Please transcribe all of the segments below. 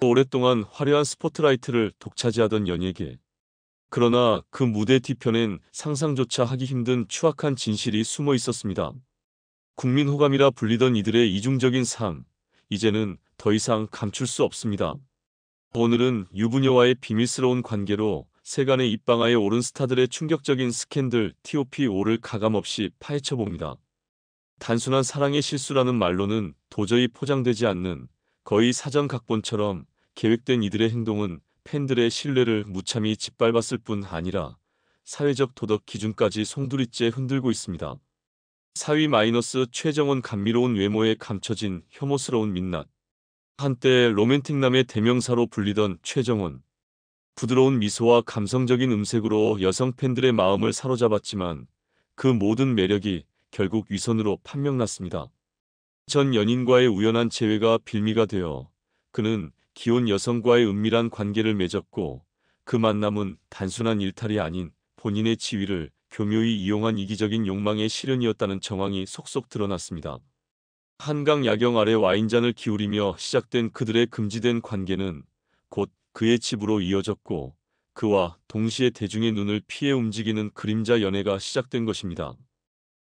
오랫동안 화려한 스포트라이트를 독차지하던 연예계. 그러나 그 무대 뒤편엔 상상조차 하기 힘든 추악한 진실이 숨어 있었습니다. 국민 호감이라 불리던 이들의 이중적인 삶, 이제는 더 이상 감출 수 없습니다. 오늘은 유부녀와의 비밀스러운 관계로 세간의 입방아에 오른 스타들의 충격적인 스캔들 TOP5를 가감없이 파헤쳐봅니다. 단순한 사랑의 실수라는 말로는 도저히 포장되지 않는, 거의 사전 각본처럼 계획된 이들의 행동은 팬들의 신뢰를 무참히 짓밟았을 뿐 아니라 사회적 도덕 기준까지 송두리째 흔들고 있습니다. 4위 최정원. 감미로운 외모에 감춰진 혐오스러운 민낯. 한때 로맨틱남의 대명사로 불리던 최정원. 부드러운 미소와 감성적인 음색으로 여성 팬들의 마음을 사로잡았지만 그 모든 매력이 결국 위선으로 판명났습니다. 전 연인과의 우연한 재회가 빌미가 되어 그는 기혼 여성과의 은밀한 관계를 맺었고, 그 만남은 단순한 일탈이 아닌 본인의 지위를 교묘히 이용한 이기적인 욕망의 실현이었다는 정황이 속속 드러났습니다. 한강 야경 아래 와인잔을 기울이며 시작된 그들의 금지된 관계는 곧 그의 집으로 이어졌고, 그와 동시에 대중의 눈을 피해 움직이는 그림자 연애가 시작된 것입니다.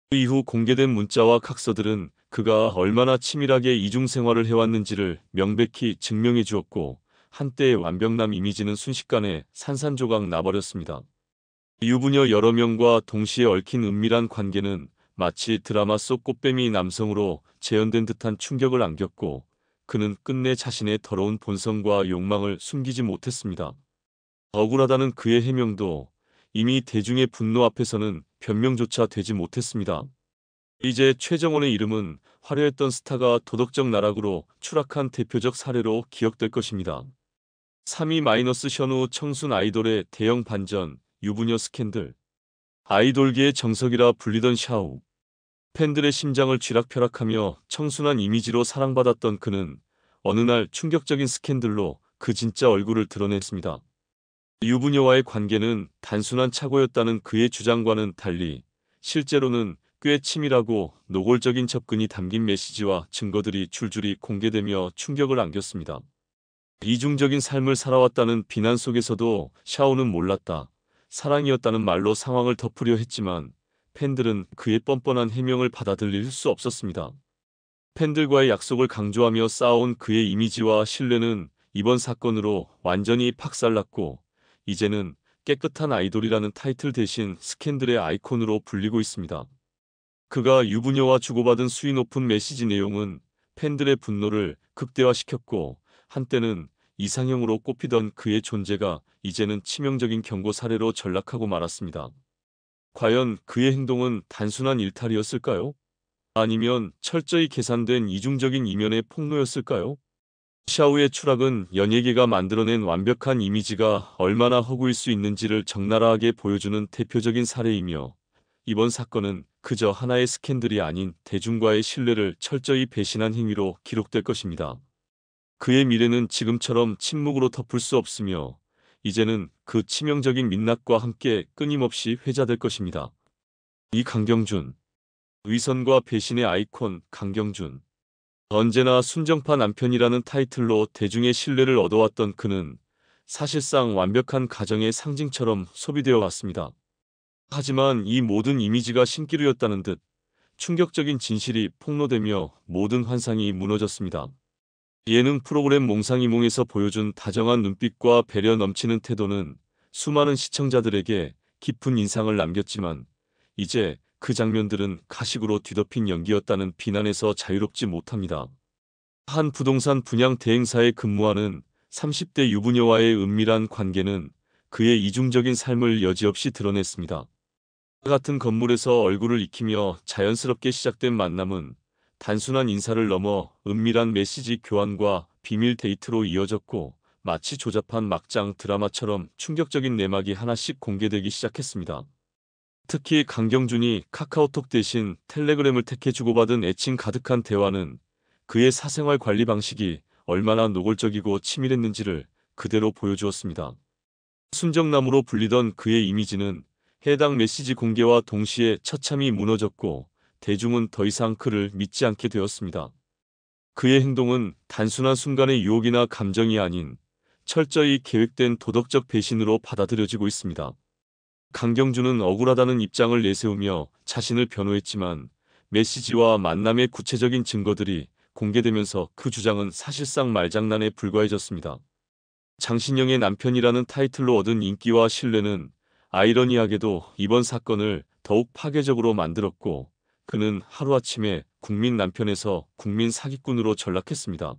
그 이후 공개된 문자와 각서들은 그가 얼마나 치밀하게 이중생활을 해왔는지를 명백히 증명해 주었고, 한때의 완벽남 이미지는 순식간에 산산조각 나버렸습니다. 유부녀 여러 명과 동시에 얽힌 은밀한 관계는 마치 드라마 속 꽃뱀이 남성으로 재현된 듯한 충격을 안겼고, 그는 끝내 자신의 더러운 본성과 욕망을 숨기지 못했습니다. 억울하다는 그의 해명도 이미 대중의 분노 앞에서는 변명조차 되지 못했습니다. 이제 최정원의 이름은 화려했던 스타가 도덕적 나락으로 추락한 대표적 사례로 기억될 것입니다. 3위 현우. 청순 아이돌의 대형 반전, 유부녀 스캔들. 아이돌계의 정석이라 불리던 샤오. 팬들의 심장을 쥐락펴락하며 청순한 이미지로 사랑받았던 그는 어느 날 충격적인 스캔들로 그 진짜 얼굴을 드러냈습니다. 유부녀와의 관계는 단순한 착오였다는 그의 주장과는 달리 실제로는 꽤 치밀하고 노골적인 접근이 담긴 메시지와 증거들이 줄줄이 공개되며 충격을 안겼습니다. 이중적인 삶을 살아왔다는 비난 속에서도 샤오는 몰랐다, 사랑이었다는 말로 상황을 덮으려 했지만 팬들은 그의 뻔뻔한 해명을 받아들일 수 없었습니다. 팬들과의 약속을 강조하며 쌓아온 그의 이미지와 신뢰는 이번 사건으로 완전히 박살났고, 이제는 깨끗한 아이돌이라는 타이틀 대신 스캔들의 아이콘으로 불리고 있습니다. 그가 유부녀와 주고받은 수위 높은 메시지 내용은 팬들의 분노를 극대화시켰고, 한때는 이상형으로 꼽히던 그의 존재가 이제는 치명적인 경고 사례로 전락하고 말았습니다. 과연 그의 행동은 단순한 일탈이었을까요? 아니면 철저히 계산된 이중적인 이면의 폭로였을까요? 샤오의 추락은 연예계가 만들어낸 완벽한 이미지가 얼마나 허구일 수 있는지를 적나라하게 보여주는 대표적인 사례이며, 이번 사건은 그저 하나의 스캔들이 아닌 대중과의 신뢰를 철저히 배신한 행위로 기록될 것입니다. 그의 미래는 지금처럼 침묵으로 덮을 수 없으며, 이제는 그 치명적인 민낯과 함께 끊임없이 회자될 것입니다. 이 강경준. 위선과 배신의 아이콘 강경준. 언제나 순정파 남편이라는 타이틀로 대중의 신뢰를 얻어왔던 그는 사실상 완벽한 가정의 상징처럼 소비되어 왔습니다. 하지만 이 모든 이미지가 신기루였다는 듯 충격적인 진실이 폭로되며 모든 환상이 무너졌습니다. 예능 프로그램 몽상이몽에서 보여준 다정한 눈빛과 배려 넘치는 태도는 수많은 시청자들에게 깊은 인상을 남겼지만, 이제 그 장면들은 가식으로 뒤덮인 연기였다는 비난에서 자유롭지 못합니다. 한 부동산 분양 대행사에 근무하는 30대 유부녀와의 은밀한 관계는 그의 이중적인 삶을 여지없이 드러냈습니다. 같은 건물에서 얼굴을 익히며 자연스럽게 시작된 만남은 단순한 인사를 넘어 은밀한 메시지 교환과 비밀 데이트로 이어졌고, 마치 조잡한 막장 드라마처럼 충격적인 내막이 하나씩 공개되기 시작했습니다. 특히 강경준이 카카오톡 대신 텔레그램을 택해 주고받은 애칭 가득한 대화는 그의 사생활 관리 방식이 얼마나 노골적이고 치밀했는지를 그대로 보여주었습니다. 순정남으로 불리던 그의 이미지는 해당 메시지 공개와 동시에 처참히 무너졌고, 대중은 더 이상 그를 믿지 않게 되었습니다. 그의 행동은 단순한 순간의 유혹이나 감정이 아닌 철저히 계획된 도덕적 배신으로 받아들여지고 있습니다. 강경준은 억울하다는 입장을 내세우며 자신을 변호했지만 메시지와 만남의 구체적인 증거들이 공개되면서 그 주장은 사실상 말장난에 불과해졌습니다. 장신영의 남편이라는 타이틀로 얻은 인기와 신뢰는 아이러니하게도 이번 사건을 더욱 파괴적으로 만들었고, 그는 하루아침에 국민 남편에서 국민 사기꾼으로 전락했습니다.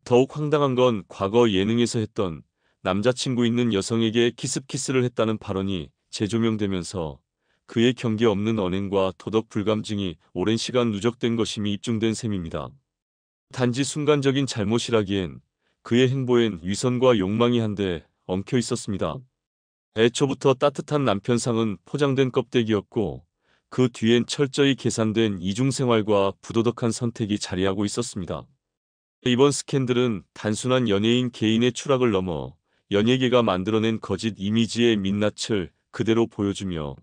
더욱 황당한 건 과거 예능에서 했던 남자친구 있는 여성에게 키스를 했다는 발언이 재조명되면서 그의 경계 없는 언행과 도덕 불감증이 오랜 시간 누적된 것임이 입증된 셈입니다. 단지 순간적인 잘못이라기엔 그의 행보엔 위선과 욕망이 한데 엉켜 있었습니다. 애초부터 따뜻한 남편상은 포장된 껍데기였고, 그 뒤엔 철저히 계산된 이중생활과 부도덕한 선택이 자리하고 있었습니다. 이번 스캔들은 단순한 연예인 개인의 추락을 넘어 연예계가 만들어낸 거짓 이미지의 민낯을 그대로 보여주며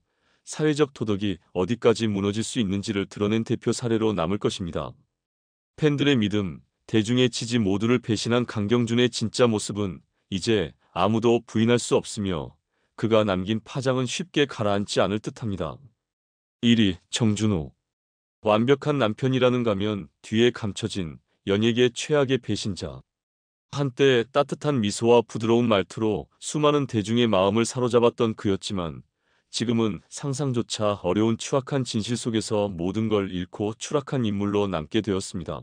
사회적 도덕이 어디까지 무너질 수 있는지를 드러낸 대표 사례로 남을 것입니다. 팬들의 믿음, 대중의 지지 모두를 배신한 강경준의 진짜 모습은 이제 아무도 부인할 수 없으며 그가 남긴 파장은 쉽게 가라앉지 않을 듯합니다. 1위 정준호. 완벽한 남편이라는 가면 뒤에 감춰진 연예계 최악의 배신자. 한때 따뜻한 미소와 부드러운 말투로 수많은 대중의 마음을 사로잡았던 그였지만 지금은 상상조차 어려운 추악한 진실 속에서 모든 걸 잃고 추락한 인물로 남게 되었습니다.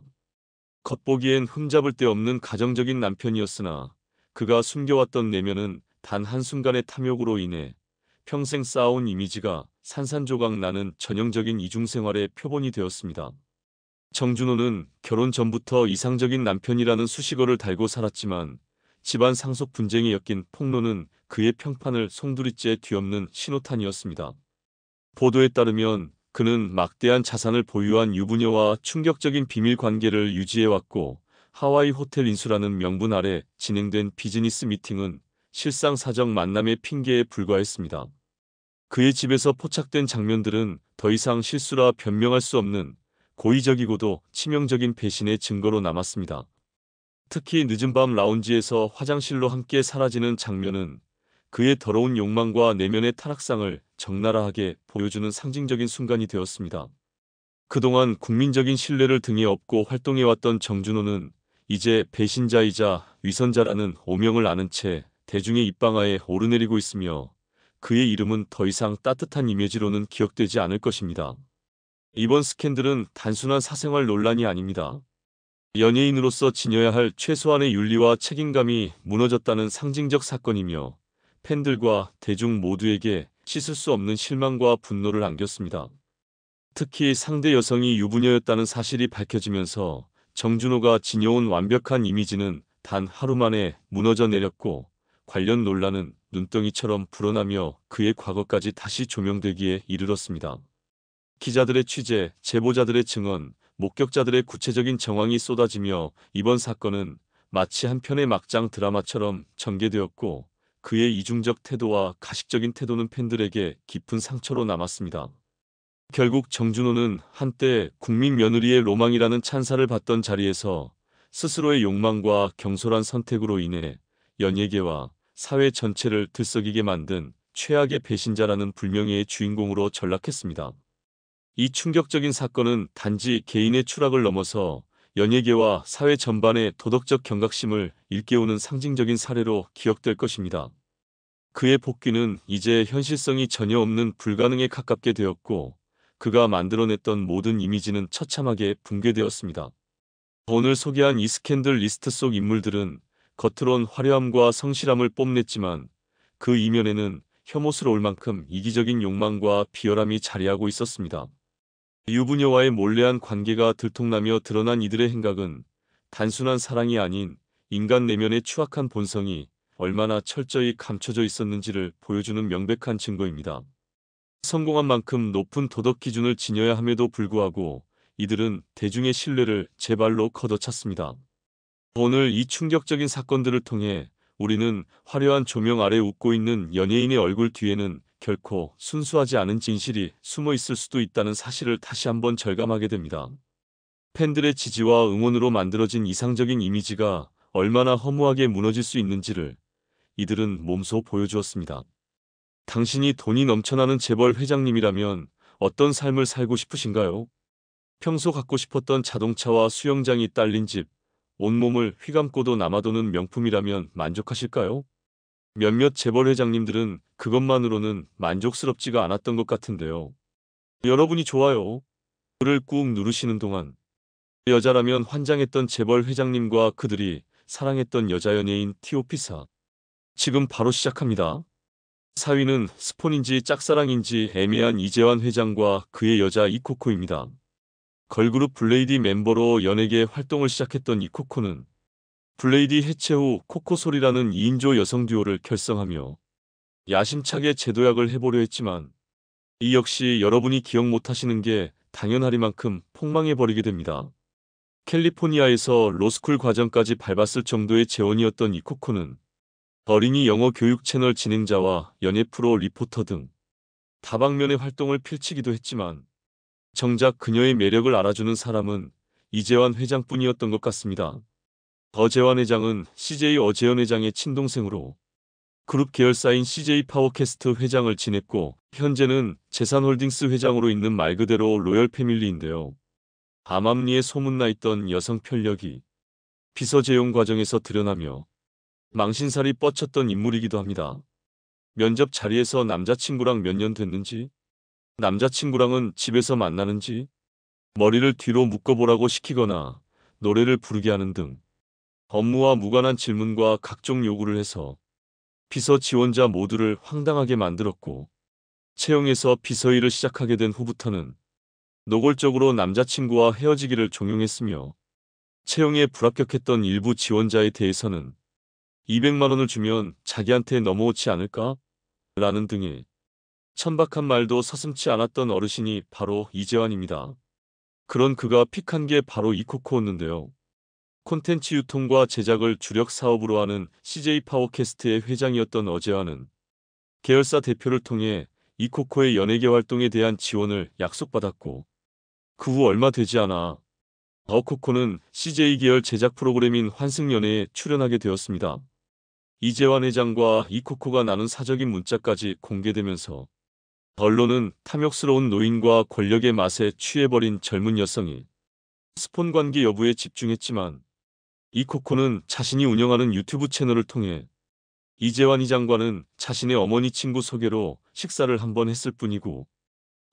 겉보기엔 흠잡을 데 없는 가정적인 남편이었으나 그가 숨겨왔던 내면은 단 한순간의 탐욕으로 인해 평생 쌓아온 이미지가 산산조각 나는 전형적인 이중생활의 표본이 되었습니다. 정준호는 결혼 전부터 이상적인 남편이라는 수식어를 달고 살았지만 집안 상속 분쟁이 엮인 폭로는 그의 평판을 송두리째 뒤엎는 신호탄이었습니다. 보도에 따르면 그는 막대한 자산을 보유한 유부녀와 충격적인 비밀 관계를 유지해왔고, 하와이 호텔 인수라는 명분 아래 진행된 비즈니스 미팅은 실상 사적 만남의 핑계에 불과했습니다. 그의 집에서 포착된 장면들은 더 이상 실수라 변명할 수 없는 고의적이고도 치명적인 배신의 증거로 남았습니다. 특히 늦은 밤 라운지에서 화장실로 함께 사라지는 장면은 그의 더러운 욕망과 내면의 타락상을 적나라하게 보여주는 상징적인 순간이 되었습니다. 그동안 국민적인 신뢰를 등에 업고 활동해왔던 정준호는 이제 배신자이자 위선자라는 오명을 아는 채 대중의 입방아에 오르내리고 있으며 그의 이름은 더 이상 따뜻한 이미지로는 기억되지 않을 것입니다. 이번 스캔들은 단순한 사생활 논란이 아닙니다. 연예인으로서 지녀야 할 최소한의 윤리와 책임감이 무너졌다는 상징적 사건이며 팬들과 대중 모두에게 씻을 수 없는 실망과 분노를 안겼습니다. 특히 상대 여성이 유부녀였다는 사실이 밝혀지면서 정준호가 지녀온 완벽한 이미지는 단 하루 만에 무너져 내렸고, 관련 논란은 눈덩이처럼 불어나며 그의 과거까지 다시 조명되기에 이르렀습니다. 기자들의 취재, 제보자들의 증언, 목격자들의 구체적인 정황이 쏟아지며 이번 사건은 마치 한 편의 막장 드라마처럼 전개되었고, 그의 이중적 태도와 가식적인 태도는 팬들에게 깊은 상처로 남았습니다. 결국 정준호는 한때 국민 며느리의 로망이라는 찬사를 받던 자리에서 스스로의 욕망과 경솔한 선택으로 인해 연예계와 사회 전체를 들썩이게 만든 최악의 배신자라는 불명예의 주인공으로 전락했습니다. 이 충격적인 사건은 단지 개인의 추락을 넘어서 연예계와 사회 전반의 도덕적 경각심을 일깨우는 상징적인 사례로 기억될 것입니다. 그의 복귀는 이제 현실성이 전혀 없는 불가능에 가깝게 되었고, 그가 만들어냈던 모든 이미지는 처참하게 붕괴되었습니다. 오늘 소개한 이 스캔들 리스트 속 인물들은 겉으론 화려함과 성실함을 뽐냈지만 그 이면에는 혐오스러울 만큼 이기적인 욕망과 비열함이 자리하고 있었습니다. 유부녀와의 몰래한 관계가 들통나며 드러난 이들의 행각은 단순한 사랑이 아닌 인간 내면의 추악한 본성이 얼마나 철저히 감춰져 있었는지를 보여주는 명백한 증거입니다. 성공한 만큼 높은 도덕 기준을 지녀야 함에도 불구하고 이들은 대중의 신뢰를 제 발로 걷어찼습니다. 오늘 이 충격적인 사건들을 통해 우리는 화려한 조명 아래 웃고 있는 연예인의 얼굴 뒤에는 결코 순수하지 않은 진실이 숨어 있을 수도 있다는 사실을 다시 한번 절감하게 됩니다. 팬들의 지지와 응원으로 만들어진 이상적인 이미지가 얼마나 허무하게 무너질 수 있는지를 이들은 몸소 보여주었습니다. 당신이 돈이 넘쳐나는 재벌 회장님이라면 어떤 삶을 살고 싶으신가요? 평소 갖고 싶었던 자동차와 수영장이 딸린 집, 온몸을 휘감고도 남아도는 명품이라면 만족하실까요? 몇몇 재벌 회장님들은 그것만으로는 만족스럽지가 않았던 것 같은데요. 여러분이 좋아요. 를 꾹 누르시는 동안 여자라면 환장했던 재벌 회장님과 그들이 사랑했던 여자 연예인 티오피사. 지금 바로 시작합니다. 4위는 스폰인지 짝사랑인지 애매한 이재환 회장과 그의 여자 이코코입니다. 걸그룹 블레이디 멤버로 연예계 활동을 시작했던 이코코는 블레이디 해체 후 코코솔이라는 2인조 여성 듀오를 결성하며 야심차게 제도약을 해보려 했지만 이 역시 여러분이 기억 못하시는 게 당연하리만큼 폭망해버리게 됩니다. 캘리포니아에서 로스쿨 과정까지 밟았을 정도의 재원이었던 이코코는 어린이 영어 교육 채널 진행자와 연예 프로 리포터 등 다방면의 활동을 펼치기도 했지만 정작 그녀의 매력을 알아주는 사람은 이재환 회장뿐이었던 것 같습니다. 어재환 회장은 CJ 어재현 회장의 친동생으로 그룹 계열사인 CJ 파워캐스트 회장을 지냈고 현재는 재산홀딩스 회장으로 있는 말 그대로 로열 패밀리인데요. 암암리에 소문나 있던 여성 편력이 비서 재용 과정에서 드러나며 망신살이 뻗쳤던 인물이기도 합니다. 면접 자리에서 남자친구랑 몇 년 됐는지, 남자친구랑은 집에서 만나는지, 머리를 뒤로 묶어보라고 시키거나 노래를 부르게 하는 등 업무와 무관한 질문과 각종 요구를 해서 비서 지원자 모두를 황당하게 만들었고 채용에서 비서 일을 시작하게 된 후부터는 노골적으로 남자친구와 헤어지기를 종용했으며 채용에 불합격했던 일부 지원자에 대해서는 200만 원을 주면 자기한테 넘어오지 않을까? 라는 등의 천박한 말도 서슴지 않았던 어르신이 바로 이재환입니다. 그런 그가 픽한 게 바로 이코코였는데요. 콘텐츠 유통과 제작을 주력 사업으로 하는 CJ 파워캐스트의 회장이었던 어재환은 계열사 대표를 통해 이코코의 연예계 활동에 대한 지원을 약속받았고 그 후 얼마 되지 않아 어코코는 CJ 계열 제작 프로그램인 환승연애에 출연하게 되었습니다. 이재환 회장과 이코코가 나눈 사적인 문자까지 공개되면서 언론은 탐욕스러운 노인과 권력의 맛에 취해버린 젊은 여성이 스폰 관계 여부에 집중했지만 이코코는 자신이 운영하는 유튜브 채널을 통해 이재환 회장과는 자신의 어머니 친구 소개로 식사를 한번 했을 뿐이고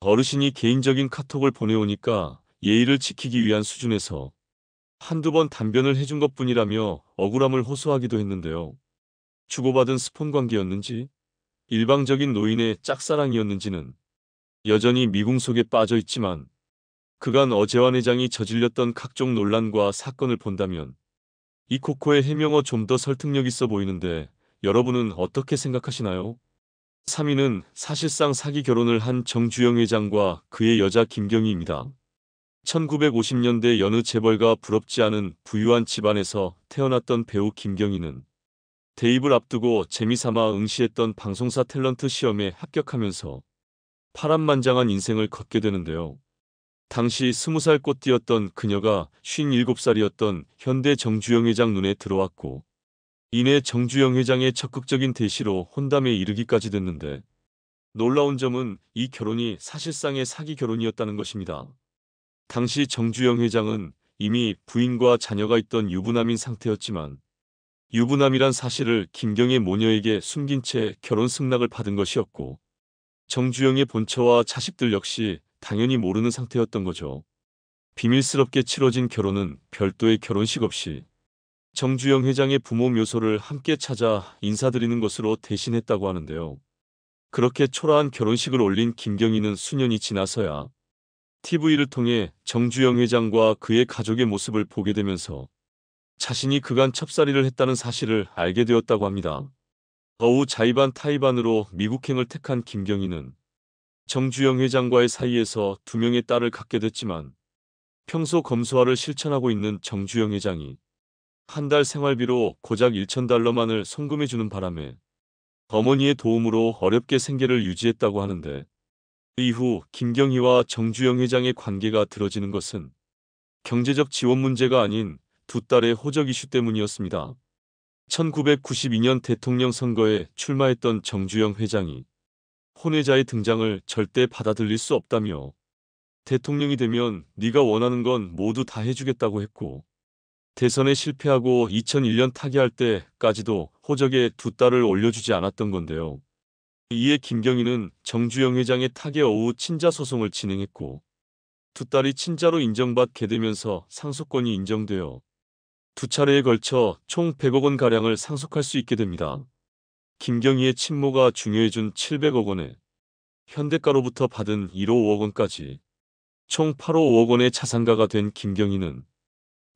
어르신이 개인적인 카톡을 보내오니까 예의를 지키기 위한 수준에서 한두 번 단변을 해준 것뿐이라며 억울함을 호소하기도 했는데요. 주고받은 스폰 관계였는지 일방적인 노인의 짝사랑이었는지는 여전히 미궁 속에 빠져 있지만 그간 어재환 회장이 저질렀던 각종 논란과 사건을 본다면 이코코의 해명어 좀 더 설득력 있어 보이는데 여러분은 어떻게 생각하시나요? 3위는 사실상 사기 결혼을 한 정주영 회장과 그의 여자 김경희입니다. 1950년대 여느 재벌가 부럽지 않은 부유한 집안에서 태어났던 배우 김경희는 대입을 앞두고 재미삼아 응시했던 방송사 탤런트 시험에 합격하면서 파란만장한 인생을 걷게 되는데요. 당시 20살 꽃띠였던 그녀가 57살이었던 현대 정주영 회장 눈에 들어왔고 이내 정주영 회장의 적극적인 대시로 혼담에 이르기까지 됐는데 놀라운 점은 이 결혼이 사실상의 사기 결혼이었다는 것입니다. 당시 정주영 회장은 이미 부인과 자녀가 있던 유부남인 상태였지만 유부남이란 사실을 김경의 모녀에게 숨긴 채 결혼 승낙을 받은 것이었고 정주영의 본처와 자식들 역시 당연히 모르는 상태였던 거죠. 비밀스럽게 치러진 결혼은 별도의 결혼식 없이 정주영 회장의 부모 묘소를 함께 찾아 인사드리는 것으로 대신했다고 하는데요. 그렇게 초라한 결혼식을 올린 김경희는 수년이 지나서야 TV를 통해 정주영 회장과 그의 가족의 모습을 보게 되면서 자신이 그간 첩살이를 했다는 사실을 알게 되었다고 합니다. 어우 자의반 타의반으로 미국행을 택한 김경희는 정주영 회장과의 사이에서 2명의 딸을 갖게 됐지만 평소 검소화를 실천하고 있는 정주영 회장이 한 달 생활비로 고작 $1,000만을 송금해주는 바람에 어머니의 도움으로 어렵게 생계를 유지했다고 하는데 이후 김경희와 정주영 회장의 관계가 들어지는 것은 경제적 지원 문제가 아닌 두 딸의 호적 이슈 때문이었습니다. 1992년 대통령 선거에 출마했던 정주영 회장이 혼외자의 등장을 절대 받아들일 수 없다며 대통령이 되면 네가 원하는 건 모두 다 해주겠다고 했고, 대선에 실패하고 2001년 타계할 때까지도 호적에 두 딸을 올려주지 않았던 건데요. 이에 김경희는 정주영 회장의 타계 어우 친자 소송을 진행했고, 두 딸이 친자로 인정받게 되면서 상속권이 인정되어 두 차례에 걸쳐 총 100억 원가량을 상속할 수 있게 됩니다. 김경희의 친모가 중요해준 700억 원에 현대가로부터 받은 1호 5억 원까지 총 8호 5억 원의 자산가가 된 김경희는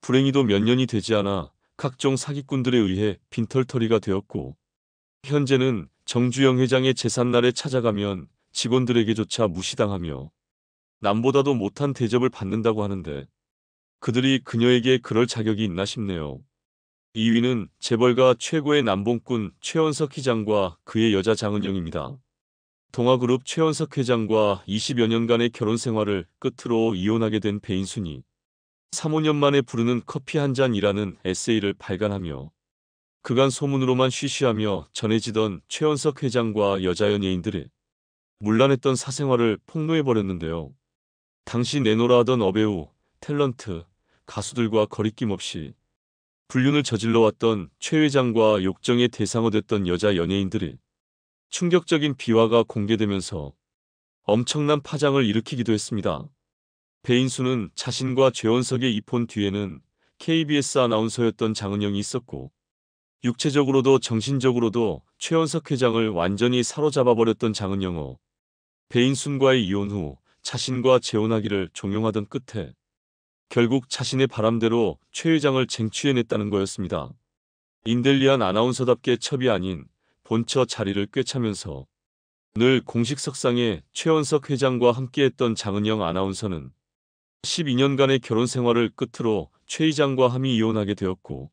불행히도 몇 년이 되지 않아 각종 사기꾼들에 의해 빈털터리가 되었고, 현재는 정주영 회장의 재산날에 찾아가면 직원들에게조차 무시당하며 남보다도 못한 대접을 받는다고 하는데, 그들이 그녀에게 그럴 자격이 있나 싶네요. 2위는 재벌가 최고의 남봉꾼 최원석 회장과 그의 여자 장은영입니다. 동아그룹 최원석 회장과 20여 년간의 결혼 생활을 끝으로 이혼하게 된 배인순이 3, 5년 만에 부르는 커피 한 잔이라는 에세이를 발간하며 그간 소문으로만 쉬쉬하며 전해지던 최원석 회장과 여자 연예인들의 문란했던 사생활을 폭로해버렸는데요. 당시 내노라 하던 어배우, 탤런트, 가수들과 거리낌 없이 불륜을 저질러왔던 최 회장과 욕정의 대상이 됐던 여자 연예인들의 충격적인 비화가 공개되면서 엄청난 파장을 일으키기도 했습니다. 배인수는 자신과 최원석의 이혼 뒤에는 KBS 아나운서였던 장은영이 있었고, 육체적으로도 정신적으로도 최원석 회장을 완전히 사로잡아버렸던 장은영은 배인순과의 이혼 후 자신과 재혼하기를 종용하던 끝에 결국 자신의 바람대로 최 회장을 쟁취해냈다는 거였습니다. 인델리안 아나운서답게 첩이 아닌 본처 자리를 꿰차면서 늘 공식 석상에 최원석 회장과 함께했던 장은영 아나운서는 12년간의 결혼 생활을 끝으로 최 회장과 함이 이혼하게 되었고,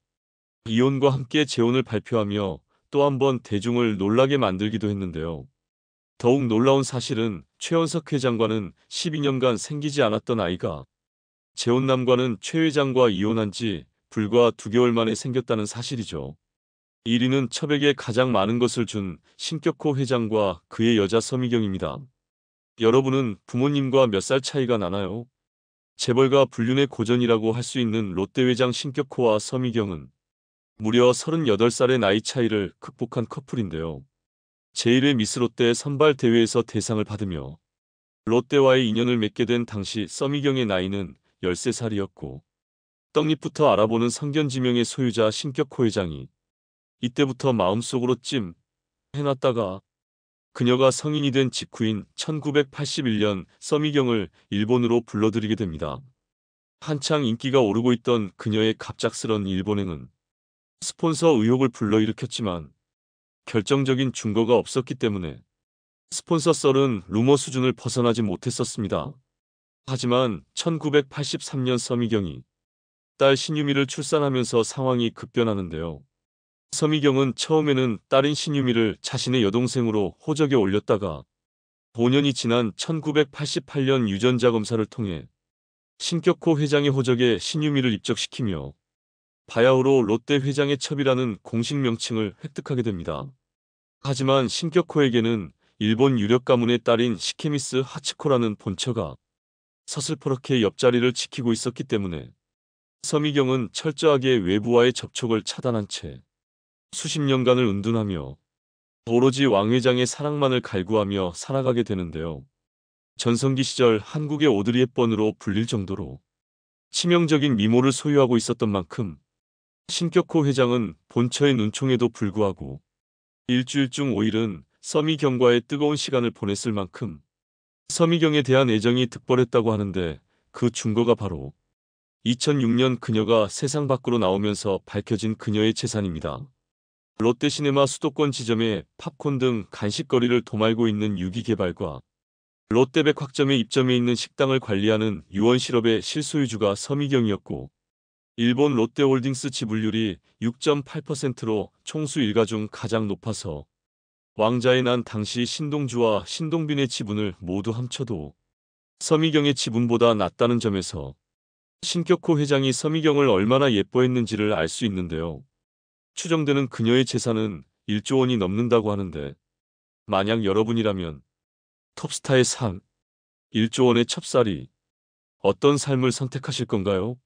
이혼과 함께 재혼을 발표하며 또 한 번 대중을 놀라게 만들기도 했는데요. 더욱 놀라운 사실은 최원석 회장과는 12년간 생기지 않았던 아이가 재혼남과는 최 회장과 이혼한 지 불과 2개월 만에 생겼다는 사실이죠. 1위는 첩에게 가장 많은 것을 준 신격호 회장과 그의 여자 서미경입니다. 여러분은 부모님과 몇 살 차이가 나나요? 재벌가 불륜의 고전이라고 할 수 있는 롯데 회장 신격호와 서미경은 무려 38살의 나이 차이를 극복한 커플인데요. 제1회 미스 롯데 선발 대회에서 대상을 받으며 롯데와의 인연을 맺게 된 당시 서미경의 나이는 13살이었고, 떡잎부터 알아보는 성견지명의 소유자 신격호 회장이 이때부터 마음속으로 찜 해놨다가 그녀가 성인이 된 직후인 1981년 서미경을 일본으로 불러들이게 됩니다. 한창 인기가 오르고 있던 그녀의 갑작스런 일본행은 스폰서 의혹을 불러일으켰지만 결정적인 증거가 없었기 때문에 스폰서 썰은 루머 수준을 벗어나지 못했었습니다. 하지만 1983년 서미경이 딸 신유미를 출산하면서 상황이 급변하는데요. 서미경은 처음에는 딸인 신유미를 자신의 여동생으로 호적에 올렸다가 5년이 지난 1988년 유전자 검사를 통해 신격호 회장의 호적에 신유미를 입적시키며 바야흐로 롯데 회장의 첩이라는 공식 명칭을 획득하게 됩니다. 하지만 신격호에게는 일본 유력 가문의 딸인 시케미스 하츠코라는 본처가 서슬퍼렇게 옆자리를 지키고 있었기 때문에 서미경은 철저하게 외부와의 접촉을 차단한 채 수십 년간을 은둔하며 오로지 왕 회장의 사랑만을 갈구하며 살아가게 되는데요. 전성기 시절 한국의 오드리 헵번으로 불릴 정도로 치명적인 미모를 소유하고 있었던 만큼 신격호 회장은 본처의 눈총에도 불구하고 일주일 중 5일은 서미경과의 뜨거운 시간을 보냈을 만큼 서미경에 대한 애정이 득벌했다고 하는데, 그 증거가 바로 2006년 그녀가 세상 밖으로 나오면서 밝혀진 그녀의 재산입니다. 롯데시네마 수도권 지점에 팝콘 등 간식거리를 도말고 있는 유기개발과 롯데백화점에 입점해 있는 식당을 관리하는 유원실업의 실소유주가 서미경이었고, 일본 롯데홀딩스 지분율이 6.8%로 총수 일가 중 가장 높아서 왕자의 난 당시 신동주와 신동빈의 지분을 모두 합쳐도 서미경의 지분보다 낮다는 점에서 신격호 회장이 서미경을 얼마나 예뻐했는지를 알 수 있는데요. 추정되는 그녀의 재산은 1조 원이 넘는다고 하는데 만약 여러분이라면 톱스타의 상 1조 원의 첩살이 어떤 삶을 선택하실 건가요?